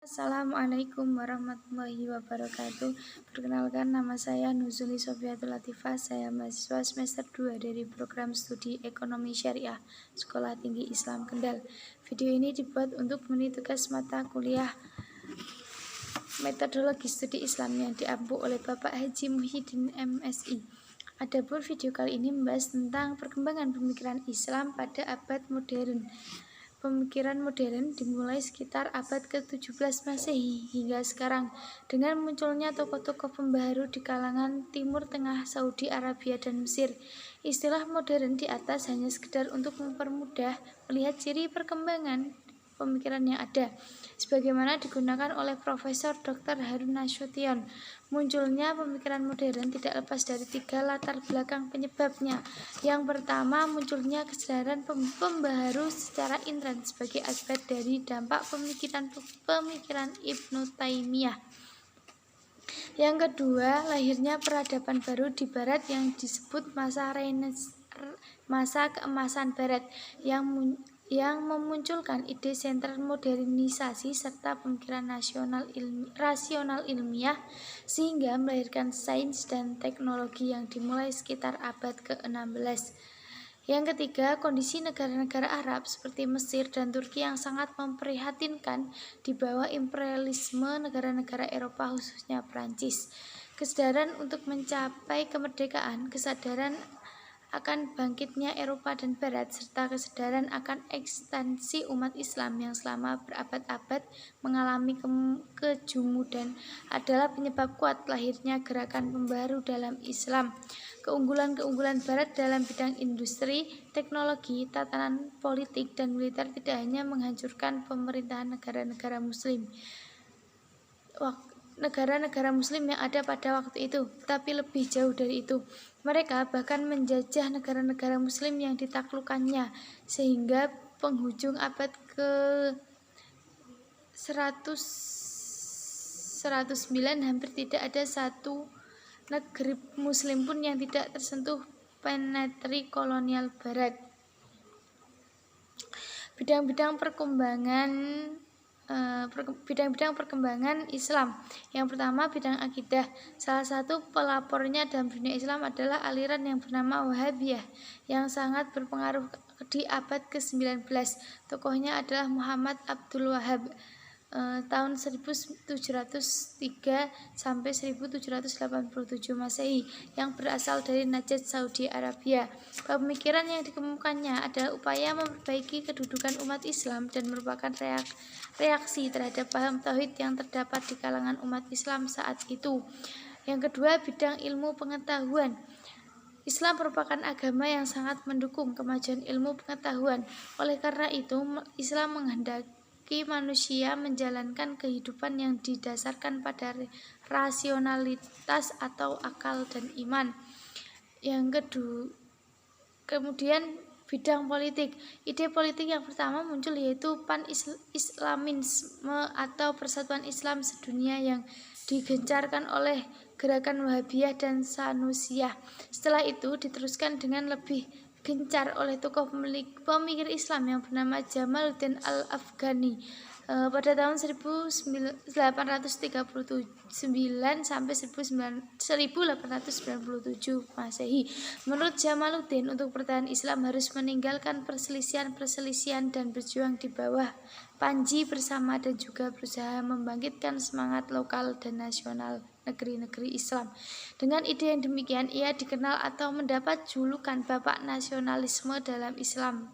Assalamualaikum warahmatullahi wabarakatuh. Perkenalkan, nama saya Nuzuli Sofiatul Latifah. Saya mahasiswa semester 2 dari program studi Ekonomi Syariah Sekolah Tinggi Islam Kendal. Video ini dibuat untuk memenuhi tugas mata kuliah Metodologi Studi Islam yang diampu oleh Bapak Haji Muhyiddin MSI. Adapun video kali ini membahas tentang perkembangan pemikiran Islam pada abad modern. Pemikiran modern dimulai sekitar abad ke-17 Masehi hingga sekarang dengan munculnya tokoh-tokoh pembaharu di kalangan Timur Tengah, Saudi Arabia, dan Mesir. Istilah modern di atas hanya sekedar untuk mempermudah melihat ciri perkembangan pemikiran yang ada, sebagaimana digunakan oleh Profesor Dr. Harun Nasution. Munculnya pemikiran modern tidak lepas dari 3 latar belakang penyebabnya. Yang pertama, munculnya kesadaran pembaharu secara intern sebagai akibat dari dampak pemikiran Ibnu Taimiyah. Yang kedua, lahirnya peradaban baru di Barat yang disebut masa keemasan Barat yang memunculkan ide sentral modernisasi serta pemikiran rasional ilmiah sehingga melahirkan sains dan teknologi yang dimulai sekitar abad ke-16. Yang ketiga, kondisi negara-negara Arab seperti Mesir dan Turki yang sangat memprihatinkan di bawah imperialisme negara-negara Eropa khususnya Prancis. Kesadaran untuk mencapai kemerdekaan, kesadaran akan bangkitnya Eropa dan Barat, serta kesadaran akan ekstensi umat Islam yang selama berabad-abad mengalami kejumudan adalah penyebab kuat lahirnya gerakan pembaharu dalam Islam. Keunggulan-keunggulan Barat dalam bidang industri, teknologi, tatanan politik, dan militer tidak hanya menghancurkan pemerintahan negara-negara Muslim yang ada pada waktu itu, tapi lebih jauh dari itu. Mereka bahkan menjajah negara-negara Muslim yang ditaklukkannya, sehingga penghujung abad ke-109 hampir tidak ada satu negeri Muslim pun yang tidak tersentuh penetrasi kolonial Barat. Bidang-bidang perkembangan Islam. Yang pertama, bidang akidah. Salah satu pelapornya dalam dunia Islam adalah aliran yang bernama Wahhabiyah yang sangat berpengaruh di abad ke-19. Tokohnya adalah Muhammad Abdul Wahhab tahun 1703 sampai 1787 Masehi yang berasal dari Najd, Saudi Arabia. Pemikiran yang dikemukakannya adalah upaya memperbaiki kedudukan umat Islam dan merupakan reaksi terhadap paham tauhid yang terdapat di kalangan umat Islam saat itu. Yang kedua, bidang ilmu pengetahuan. Islam merupakan agama yang sangat mendukung kemajuan ilmu pengetahuan. Oleh karena itu, Islam menghendaki manusia menjalankan kehidupan yang didasarkan pada rasionalitas atau akal dan iman. Kemudian bidang politik. Ide politik yang pertama muncul yaitu pan-islamisme atau persatuan Islam sedunia yang digencarkan oleh gerakan Wahhabiyah dan Sanusiyah. Setelah itu diteruskan dengan lebih gencar oleh tokoh pemikir Islam yang bernama Jamaluddin Al-Afghani pada tahun 1839 sampai 1897 Masehi. Menurut Jamaluddin, untuk bertahan Islam harus meninggalkan perselisihan dan berjuang di bawah Panji bersama dan juga berusaha membangkitkan semangat lokal dan nasional negeri-negeri Islam. Dengan ide yang demikian, ia dikenal atau mendapat julukan Bapak Nasionalisme dalam Islam.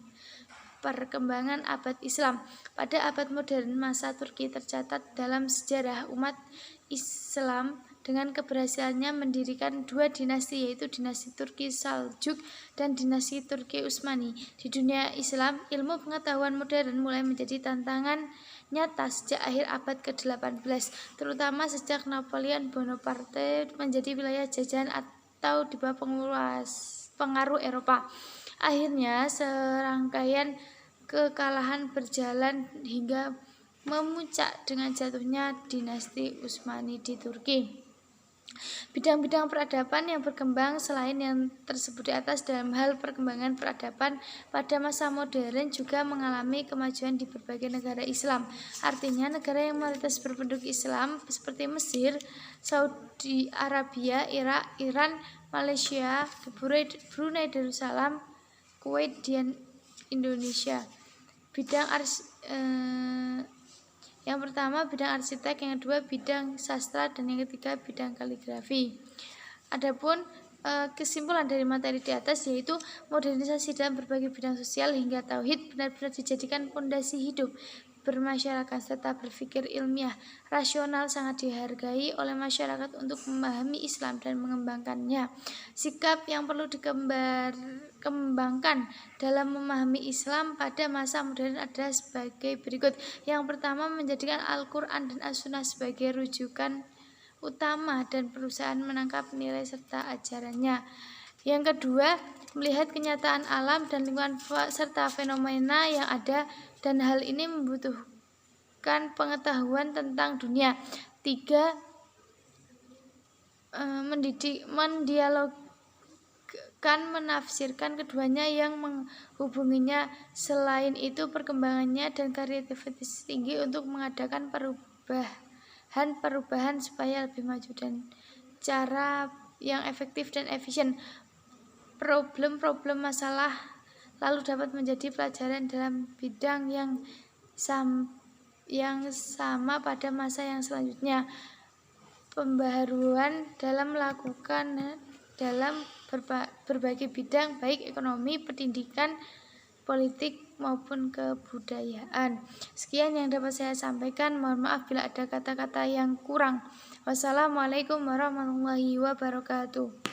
Perkembangan abad Islam. Pada abad modern, masa Turki tercatat dalam sejarah umat Islam dengan keberhasilannya mendirikan 2 dinasti, yaitu dinasti Turki Saljuk dan dinasti Turki Utsmani. Di dunia Islam, ilmu pengetahuan modern mulai menjadi tantangan nyata sejak akhir abad ke-18, terutama sejak Napoleon Bonaparte menjadi wilayah jajahan atau di bawah pengaruh Eropa. Akhirnya, serangkaian kekalahan berjalan hingga memuncak dengan jatuhnya dinasti Utsmani di Turki. Bidang-bidang peradaban yang berkembang selain yang tersebut di atas dalam hal perkembangan peradaban pada masa modern juga mengalami kemajuan di berbagai negara Islam. Artinya negara yang mayoritas berpenduduk Islam seperti Mesir, Saudi Arabia, Irak, Iran, Malaysia, Brunei Darussalam, Kuwait, dan Indonesia. Yang pertama bidang arsitek, yang kedua bidang sastra, dan yang ketiga bidang kaligrafi. Adapun kesimpulan dari materi di atas yaitu modernisasi dalam berbagai bidang sosial hingga tauhid benar-benar dijadikan fondasi hidup bermasyarakat serta berpikir ilmiah rasional sangat dihargai oleh masyarakat untuk memahami Islam dan mengembangkannya. Sikap yang perlu dikembangkan dalam memahami Islam pada masa modern adalah sebagai berikut. Yang pertama, menjadikan Al-Quran dan As-Sunnah sebagai rujukan utama dan perusahaan menangkap nilai serta ajarannya. Yang kedua, melihat kenyataan alam dan lingkungan serta fenomena yang ada, dan hal ini membutuhkan pengetahuan tentang dunia. Tiga, mendialogkan, menafsirkan keduanya yang menghubunginya. Selain itu, perkembangannya dan kreativitas tinggi untuk mengadakan perubahan supaya lebih maju dan cara yang efektif dan efisien. Problem-problem masalah lalu dapat menjadi pelajaran dalam bidang yang sama pada masa yang selanjutnya. Pembaharuan dalam melakukan dalam berbagai bidang baik ekonomi, pendidikan, politik maupun kebudayaan. Sekian yang dapat saya sampaikan. Mohon maaf bila ada kata-kata yang kurang. Wassalamualaikum warahmatullahi wabarakatuh.